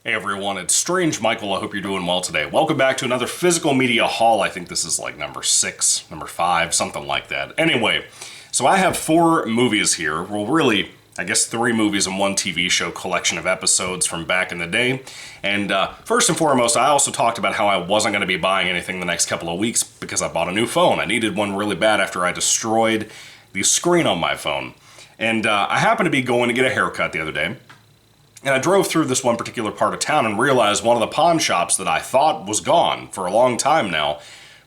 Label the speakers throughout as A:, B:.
A: Hey everyone, it's Strange Michael. I hope you're doing well today. Welcome back to another physical media haul. I think this is like number 6, number 5, something like that. Anyway, so I have 4 movies here. Well, really, I guess 3 movies and 1 TV show collection of episodes from back in the day. And first and foremost, I also talked about how I wasn't going to be buying anything the next couple of weeks because I bought a new phone. I needed one really bad after I destroyed the screen on my phone. And I happened to be going to get a haircut the other day. And I drove through this one particular part of town and realized one of the pawn shops that I thought was gone for a long time now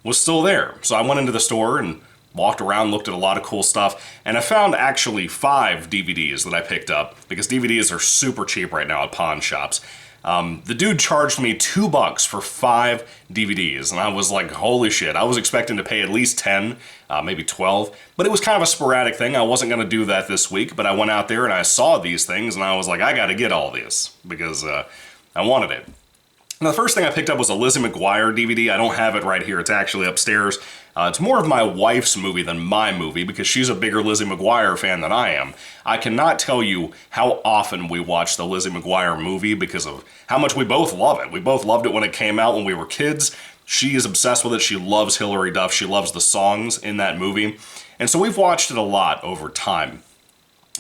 A: was still there. So I went into the store and walked around, looked at a lot of cool stuff, and I found actually 5 DVDs that I picked up because DVDs are super cheap right now at pawn shops. The dude charged me $2 for 5 DVDs, and I was like, holy shit. I was expecting to pay at least 10, maybe 12, but it was kind of a sporadic thing. I wasn't going to do that this week, but I went out there and I saw these things, and I was like, I got to get all this because I wanted it. Now, the first thing I picked up was a Lizzie McGuire DVD. I don't have it right here. It's actually upstairs. It's more of my wife's movie than my movie because she's a bigger Lizzie McGuire fan than I am. I cannot tell you how often we watch the Lizzie McGuire movie because of how much we both love it. We both loved it when it came out when we were kids. She is obsessed with it. She loves Hilary Duff. She loves the songs in that movie. And so we've watched it a lot over time.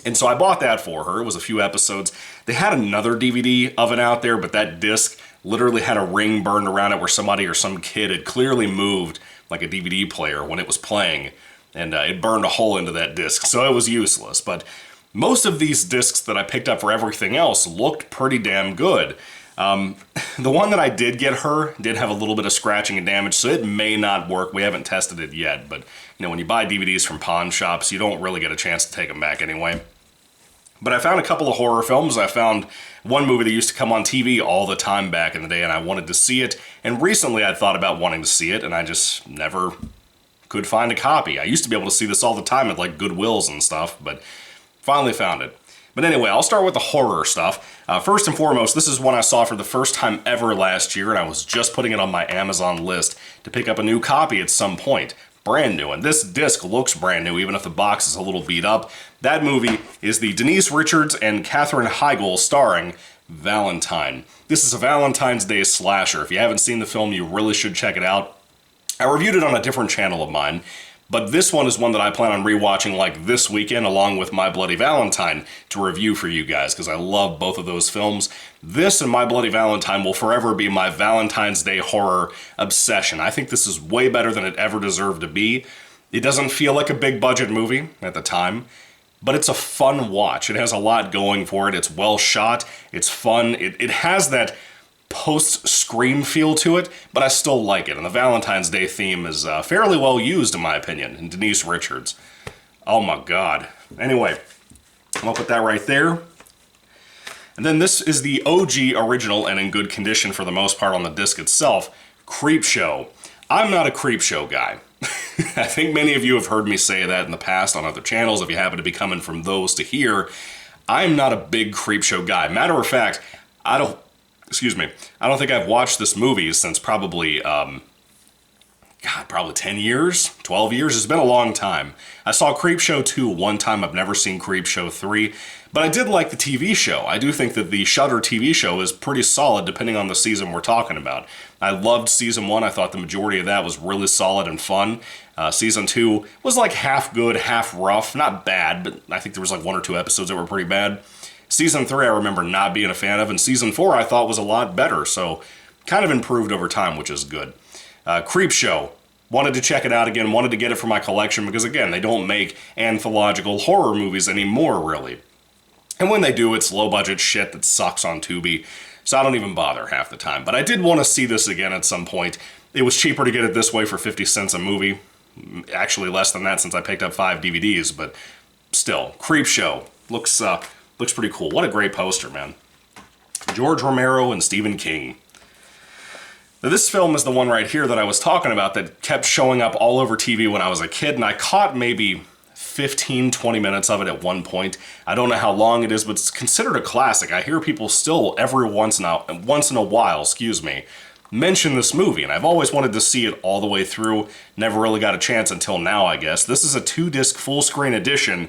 A: And so I bought that for her. It was a few episodes. They had another DVD of it out there, but that disc literally had a ring burned around it where somebody or some kid had clearly moved like a DVD player when it was playing, and it burned a hole into that disc, so it was useless. But most of these discs that I picked up for everything else looked pretty damn good. The one that I did get her did have a little bit of scratching and damage, so it may not work. We haven't tested it yet, but you know, when you buy DVDs from pawn shops, you don't really get a chance to take them back anyway. But I found a couple of horror films. I found one movie that used to come on TV all the time back in the day, and I wanted to see it. And recently I'd thought about wanting to see it, and I just never could find a copy. I used to be able to see this all the time at like Goodwills and stuff, but finally found it. But anyway, I'll start with the horror stuff. First and foremost, this is one I saw for the first time ever last year, and I was just putting it on my Amazon list to pick up a new copy at some point. Brand new, and this disc looks brand new, even if the box is a little beat up. That movie is the Denise Richards and Katherine Heigl starring Valentine. This is a Valentine's Day slasher. If you haven't seen the film, you really should check it out. I reviewed it on a different channel of mine, but this one is one that I plan on rewatching like this weekend along with My Bloody Valentine to review for you guys because I love both of those films. This and My Bloody Valentine will forever be my Valentine's Day horror obsession. I think this is way better than it ever deserved to be. It doesn't feel like a big budget movie at the time, but it's a fun watch. It has a lot going for it. It's well shot. It's fun. It has that post-Scream feel to it, but I still like it. And the Valentine's Day theme is fairly well used, in my opinion, in Denise Richards. Oh my god. Anyway, I'll put that right there. And then this is the OG original and in good condition for the most part on the disc itself, Creepshow. I'm not a Creepshow guy. I think many of you have heard me say that in the past on other channels, if you happen to be coming from those to here. I'm not a big Creepshow guy. Matter of fact, I don't think I've watched this movie since probably, probably 10 years, 12 years. It's been a long time. I saw Creepshow 2 one time. I've never seen Creepshow 3, but I did like the TV show. I do think that the Shudder TV show is pretty solid depending on the season we're talking about. I loved season 1. I thought the majority of that was really solid and fun. Season 2 was like half good, half rough. Not bad, but I think there was like 1 or 2 episodes that were pretty bad. Season 3 I remember not being a fan of, and Season 4 I thought was a lot better, so kind of improved over time, which is good. Creepshow. Wanted to check it out again, wanted to get it for my collection, because again, they don't make anthological horror movies anymore, really. And when they do, it's low-budget shit that sucks on Tubi, so I don't even bother half the time. But I did want to see this again at some point. It was cheaper to get it this way for 50 cents a movie. Actually less than that since I picked up 5 DVDs, but still. Creepshow. Looks pretty cool. What a great poster, man. George Romero and Stephen King. Now, this film is the one right here that I was talking about that kept showing up all over TV when I was a kid, and I caught maybe 15, 20 minutes of it at one point. I don't know how long it is, but it's considered a classic. I hear people still every once in a while, mention this movie, and I've always wanted to see it all the way through. Never really got a chance until now, I guess. This is a 2-disc full-screen edition.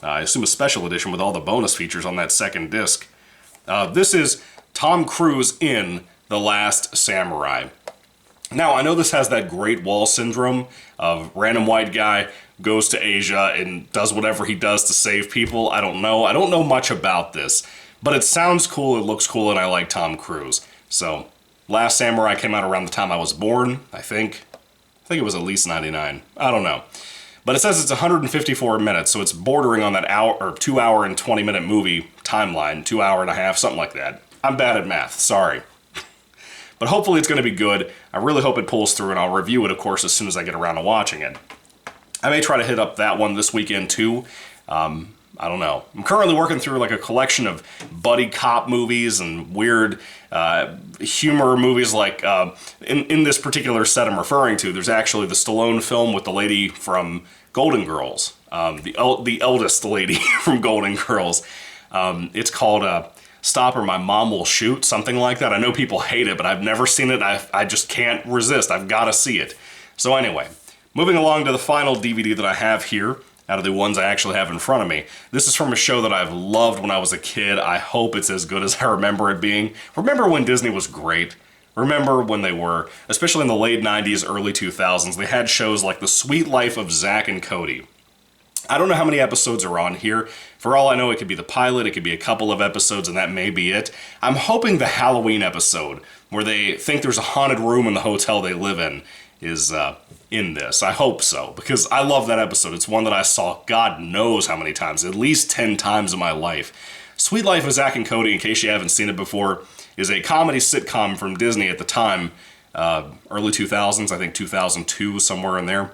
A: I assume a special edition with all the bonus features on that second disc. This is Tom Cruise in The Last Samurai. Now, I know this has that Great Wall Syndrome of random white guy goes to Asia and does whatever he does to save people. I don't know. I don't know much about this, but it sounds cool, it looks cool, and I like Tom Cruise. So, Last Samurai came out around the time I was born, I think. I think it was at least 99. I don't know. But it says it's 154 minutes, so it's bordering on that hour or 2 hour and 20 minute movie timeline, 2 hour and a half, something like that. I'm bad at math, sorry. But hopefully it's going to be good. I really hope it pulls through, and I'll review it, of course, as soon as I get around to watching it. I may try to hit up that one this weekend, too. I don't know. I'm currently working through like a collection of buddy cop movies and weird humor movies. Like in this particular set I'm referring to, there's actually the Stallone film with the lady from Golden Girls, the eldest lady from Golden Girls. It's called Stop or My Mom Will Shoot, something like that. I know people hate it, but I've never seen it. I just can't resist. I've got to see it. So anyway, moving along to the final DVD that I have here, out of the ones I actually have in front of me. This is from a show that I've loved when I was a kid. I hope it's as good as I remember it being. Remember when Disney was great? Remember when they were, especially in the late 90s, early 2000s, they had shows like The Sweet Life of Zack and Cody. I don't know how many episodes are on here. For all I know, it could be the pilot, it could be a couple of episodes, and that may be it. I'm hoping the Halloween episode, where they think there's a haunted room in the hotel they live in, is in this. I hope so, because I love that episode. It's one that I saw God knows how many times, at least 10 times in my life. Sweet Life of Zack and Cody, in case you haven't seen it before, is a comedy sitcom from Disney at the time, early 2000s, I think 2002, somewhere in there,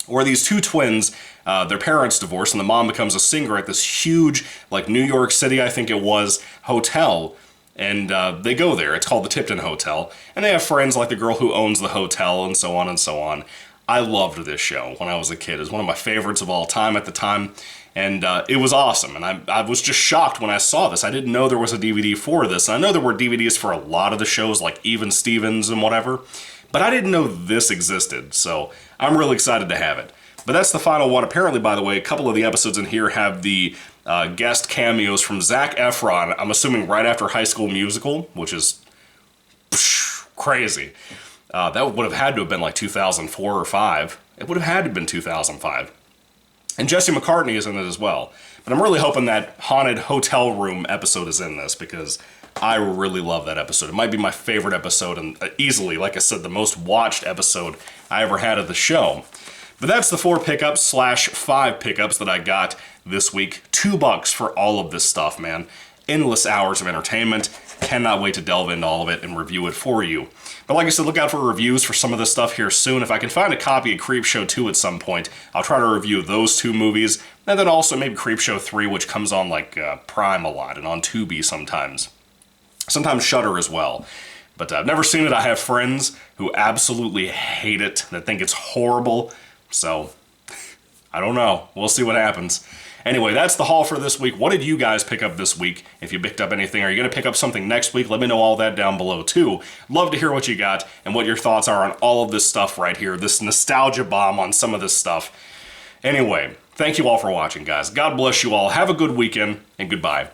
A: where these two twins, their parents divorce, and the mom becomes a singer at this huge, like New York City, I think it was, hotel. And they go there. It's called the Tipton Hotel. And they have friends like the girl who owns the hotel and so on and so on. I loved this show when I was a kid. It was one of my favorites of all time at the time. And it was awesome. And I was just shocked when I saw this. I didn't know there was a DVD for this. And I know there were DVDs for a lot of the shows like Even Stevens and whatever. But I didn't know this existed. So I'm really excited to have it. But that's the final one. Apparently, by the way, a couple of the episodes in here have the guest cameos from Zac Efron, I'm assuming right after High School Musical, which is crazy. That would have had to have been like 2004 or 5. It would have had to have been 2005. And Jesse McCartney is in it as well. But I'm really hoping that haunted hotel room episode is in this, because I really love that episode. It might be my favorite episode, and easily, like I said, the most watched episode I ever had of the show. But that's the 4 pickups / 5 pickups that I got this week. $2 for all of this stuff, man. Endless hours of entertainment. Cannot wait to delve into all of it and review it for you. But like I said, look out for reviews for some of this stuff here soon. If I can find a copy of Creepshow 2 at some point, I'll try to review those 2 movies. And then also maybe Creepshow 3, which comes on like Prime a lot and on Tubi sometimes. Sometimes Shudder as well. But I've never seen it. I have friends who absolutely hate it, that think it's horrible. So, I don't know. We'll see what happens. Anyway, that's the haul for this week. What did you guys pick up this week? If you picked up anything, are you going to pick up something next week? Let me know all that down below, too. Love to hear what you got and what your thoughts are on all of this stuff right here. This nostalgia bomb on some of this stuff. Anyway, thank you all for watching, guys. God bless you all. Have a good weekend, and goodbye.